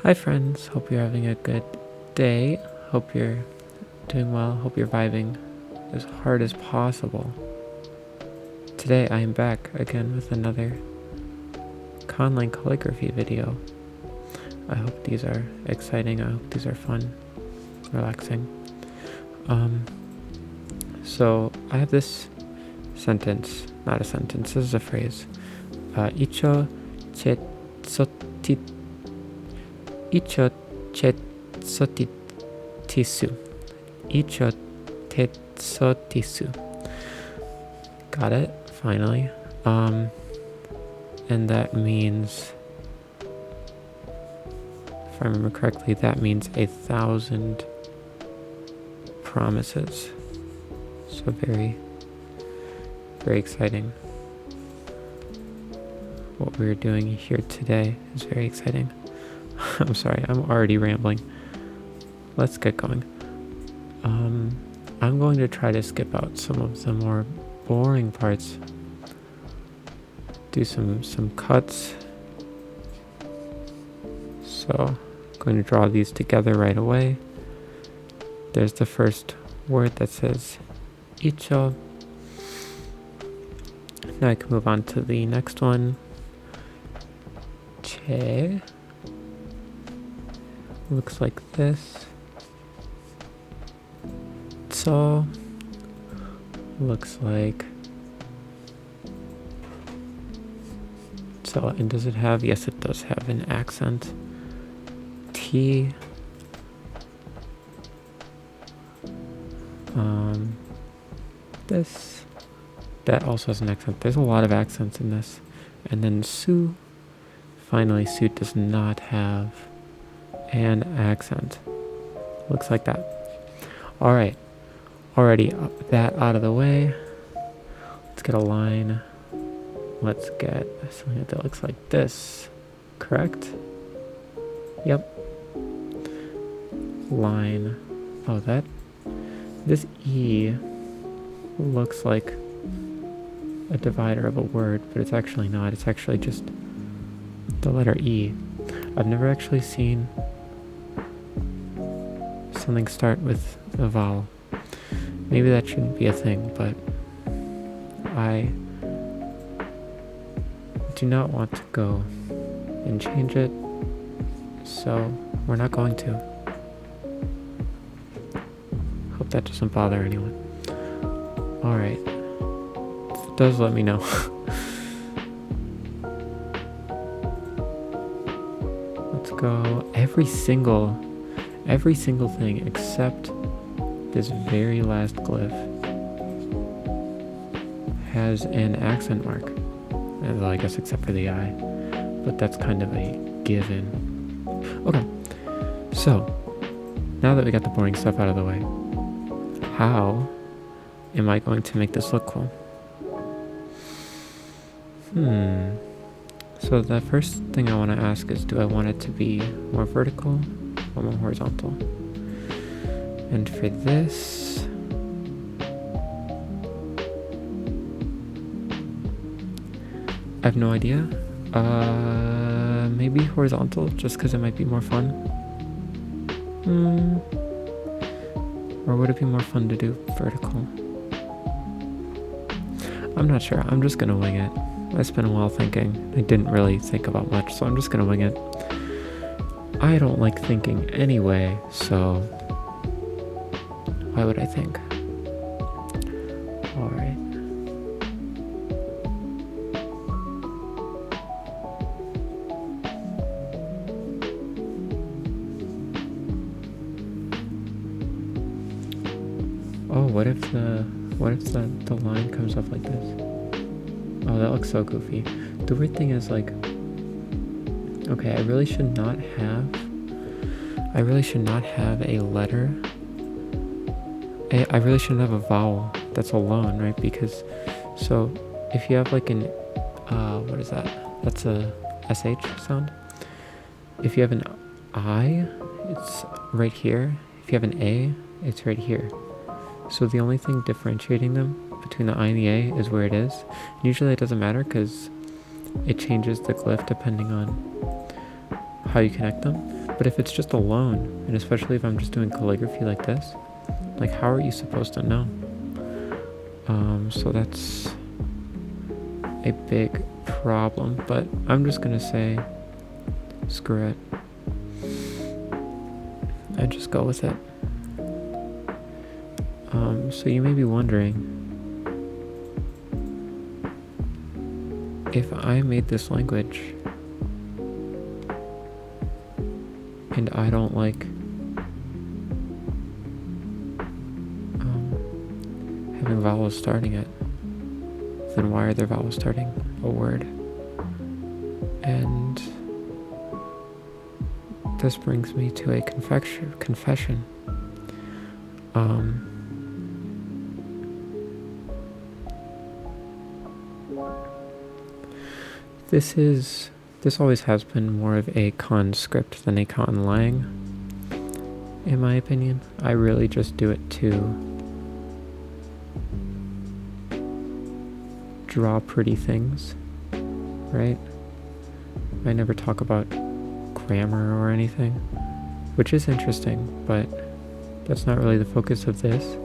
Hi friends, hope you're having a good day. Hope you're doing well. Hope you're vibing as hard as possible. Today I am back again with another conlang calligraphy video. I hope these are exciting. I hope these are fun, relaxing. So I have this sentence, not a sentence, this is a phrase. Icho tetsotitisu. Icho tetsotisu. Got it? Finally. And that means, if I remember correctly, that means 1,000 promises. So very, very exciting. What we're doing here today is very exciting. I'm sorry, I'm already rambling. Let's get going. I'm going to try to skip out some of the more boring parts. Do some cuts. So I'm going to draw these together right away. There's the first word that says icho. Now I can move on to the next one. Che. Looks like this. So looks like so. And does it have? Yes, it does have an accent. T. This. That also has an accent. There's a lot of accents in this. And then su. Finally, su does not have an accent. Looks like that. Alright. Already that out of the way. Let's get a line. Let's get something that looks like this. Correct? Yep. Line. Oh, that. This E looks like a divider of a word, but it's actually not. It's actually just the letter E. I've never actually seen something start with a vowel. Maybe that shouldn't be a thing, but I do not want to go and change it, so we're not going to. Hope that doesn't bother anyone. Alright. If it does, let me know. Let's go. Every single thing except this very last glyph has an accent mark. Well, I guess except for the I, but that's kind of a given. Okay, so now that we got the boring stuff out of the way, how am I going to make this look cool? So the first thing I want to ask is, do I want it to be more vertical or more horizontal? And for this, I have no idea. Maybe horizontal, just because it might be more fun. Or would it be more fun to do vertical? I'm not sure. I'm just gonna wing it. I spent a while thinking. I didn't really think about much, so I'm just gonna wing it. I don't like thinking anyway, so why would I think? Alright. Oh, what if the line comes up like this? Oh, that looks so goofy. The weird thing is, like, okay, I really should not have a letter. I really shouldn't have a vowel that's alone, right? Because, so, if you have like an, what is that? That's a SH sound. If you have an I, it's right here. If you have an A, it's right here. So the only thing differentiating them between the I and the A is where it is. Usually it doesn't matter because it changes the glyph depending on how you connect them. But But if it's just alone, and especially if I'm just doing calligraphy like this, like how are you supposed to know? So that's a big problem, but I'm just gonna say screw it and just go with it. So you may be wondering, if I made this language and I don't like having vowels starting it, then why are there vowels starting a word? And this brings me to a confession. This always has been more of a conscript than a conlang, in my opinion. I really just do it to draw pretty things, right? I never talk about grammar or anything, which is interesting, but that's not really the focus of this.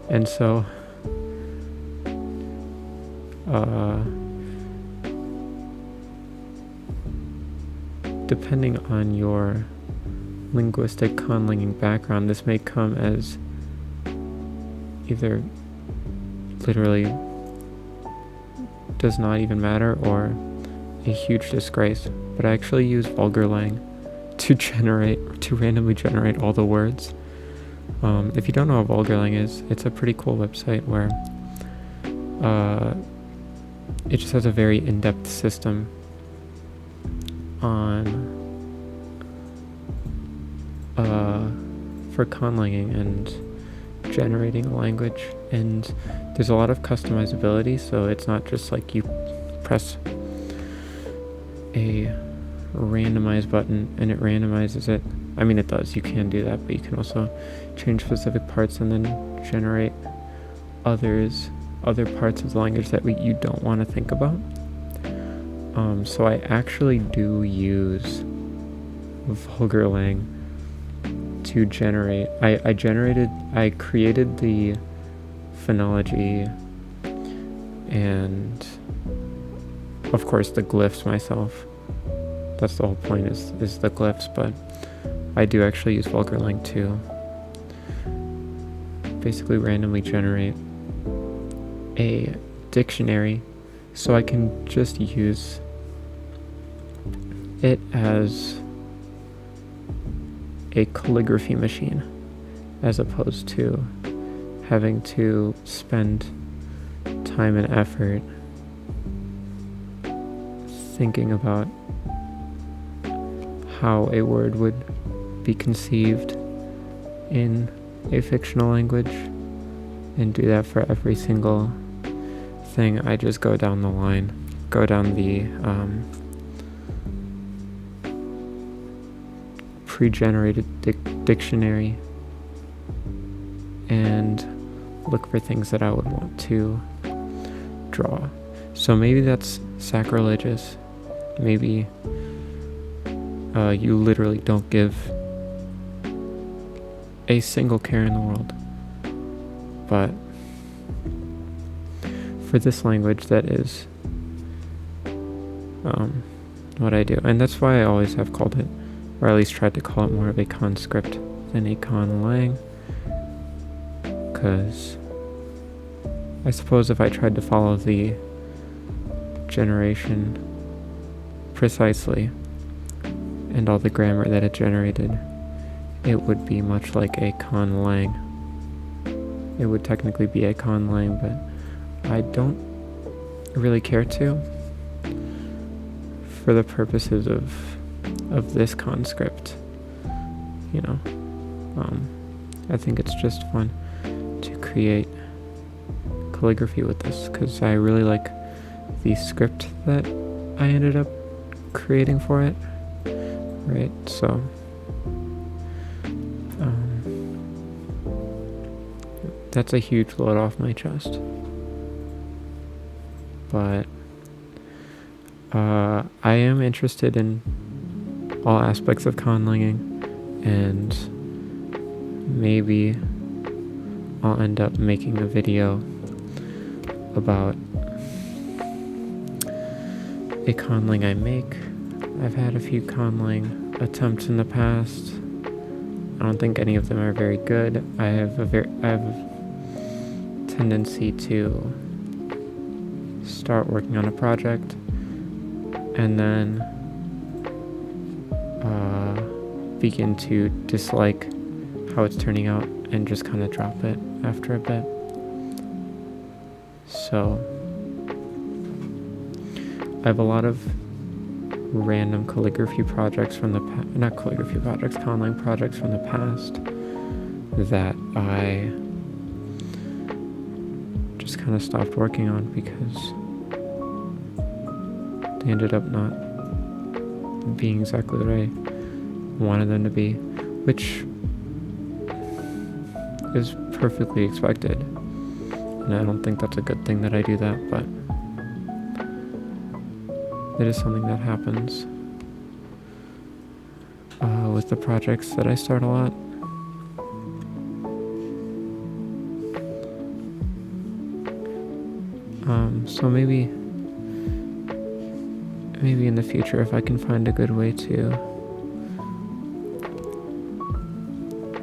And so depending on your linguistic conlanging background, this may come as either literally does not even matter or a huge disgrace. But I actually use Vulgar Lang to randomly generate all the words. If you don't know what Vulgar Lang is, it's a pretty cool website where it just has a very in-depth system on for conlanging and generating a language, and there's a lot of customizability, so it's not just like you press a randomize button and it randomizes it. I mean, it does, you can do that, but you can also change specific parts and then generate other parts of the language that you don't want to think about. So I actually do use Vulgar Lang to generate. I created the phonology and of course the glyphs myself. That's the whole point, is the glyphs, but I do actually use Vulgar Lang to basically randomly generate a dictionary, so I can just use it as a calligraphy machine as opposed to having to spend time and effort thinking about how a word would be conceived in a fictional language and do that for every single thing. I just go down the line, go down the pre-generated dictionary and look for things that I would want to draw. So maybe that's sacrilegious. Maybe you literally don't give a single care in the world. But for this language, that is what I do. And that's why I always have called it, or at least tried to call it, more of a conscript than a conlang. Because I suppose if I tried to follow the generation precisely and all the grammar that it generated, it would be much like a conlang. It would technically be a conlang, but I don't really care to, for the purposes of this conscript. You know, I think it's just fun to create calligraphy with this, because I really like the script that I ended up creating for it, right? So that's a huge load off my chest. But I am interested in all aspects of conlanging, and maybe I'll end up making a video about a conlang I make. I've had a few conlang attempts in the past. I don't think any of them are very good. I have a tendency to start working on a project and then begin to dislike how it's turning out and just kind of drop it after a bit. So I have a lot of random calligraphy projects from the conlang projects from the past that I just kind of stopped working on because they ended up not being exactly what I wanted them to be, which is perfectly expected. And I don't think that's a good thing that I do that, but it is something that happens with the projects that I start a lot. So maybe in the future, if I can find a good way to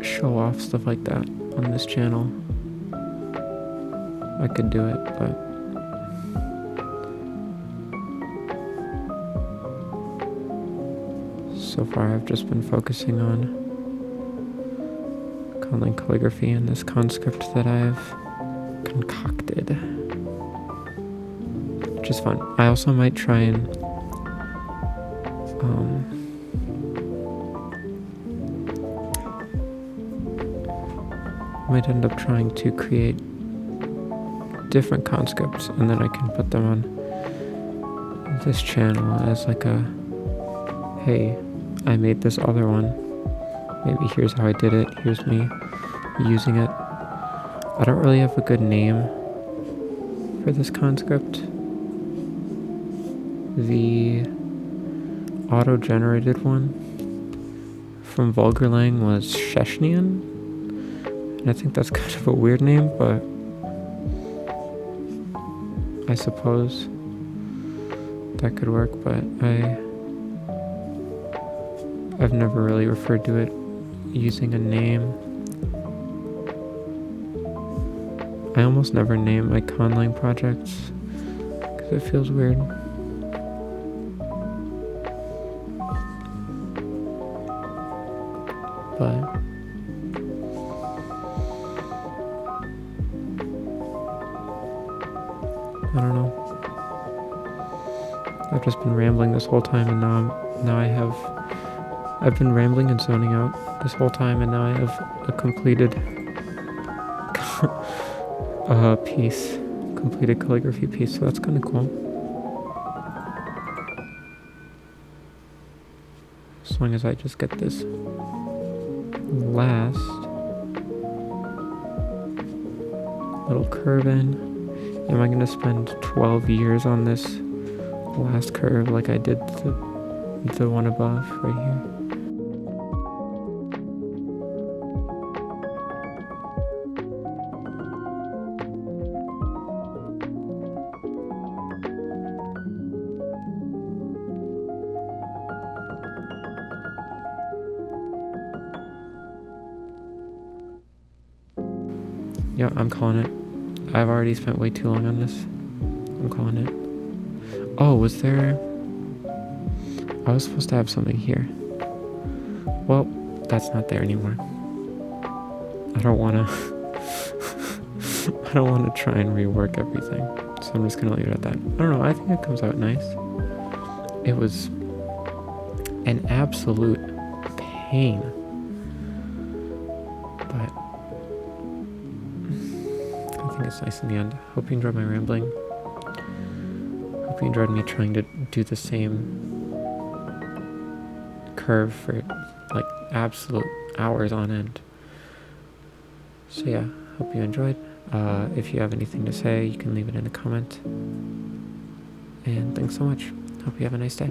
show off stuff like that on this channel, I could do it, but so far I've just been focusing on conlang calligraphy and this conscript that I've concocted, which is fun. I also might try and might end up trying to create different conscripts, and then I can put them on this channel as like a, hey, I made this other one, maybe here's how I did it, here's me using it. I don't really have a good name for this conscript. The auto-generated one from Vulgar Lang was Sheshnian, and I think that's kind of a weird name, but I suppose that could work, but I've never really referred to it using a name. I almost never name my conlang projects because it feels weird. But I don't know. I've just been rambling this whole time, and I've been rambling and zoning out this whole time, and now I have a completed completed calligraphy piece, so that's kind of cool. As long as I just get this last little curve in. Am I going to spend 12 years on this last curve like I did the one above right here? Yeah, I'm calling it. I've already spent way too long on this. I'm calling it. Oh, was there... I was supposed to have something here. Well, that's not there anymore. I don't want to... I don't want to try and rework everything. So I'm just going to leave it at that. I don't know, I think it comes out nice. It was an absolute pain. But I think it's nice in the end. Hope you enjoyed my rambling. Hope you enjoyed me trying to do the same curve for like absolute hours on end. So yeah, hope you enjoyed. If you have anything to say, you can leave it in a comment. And thanks so much. Hope you have a nice day.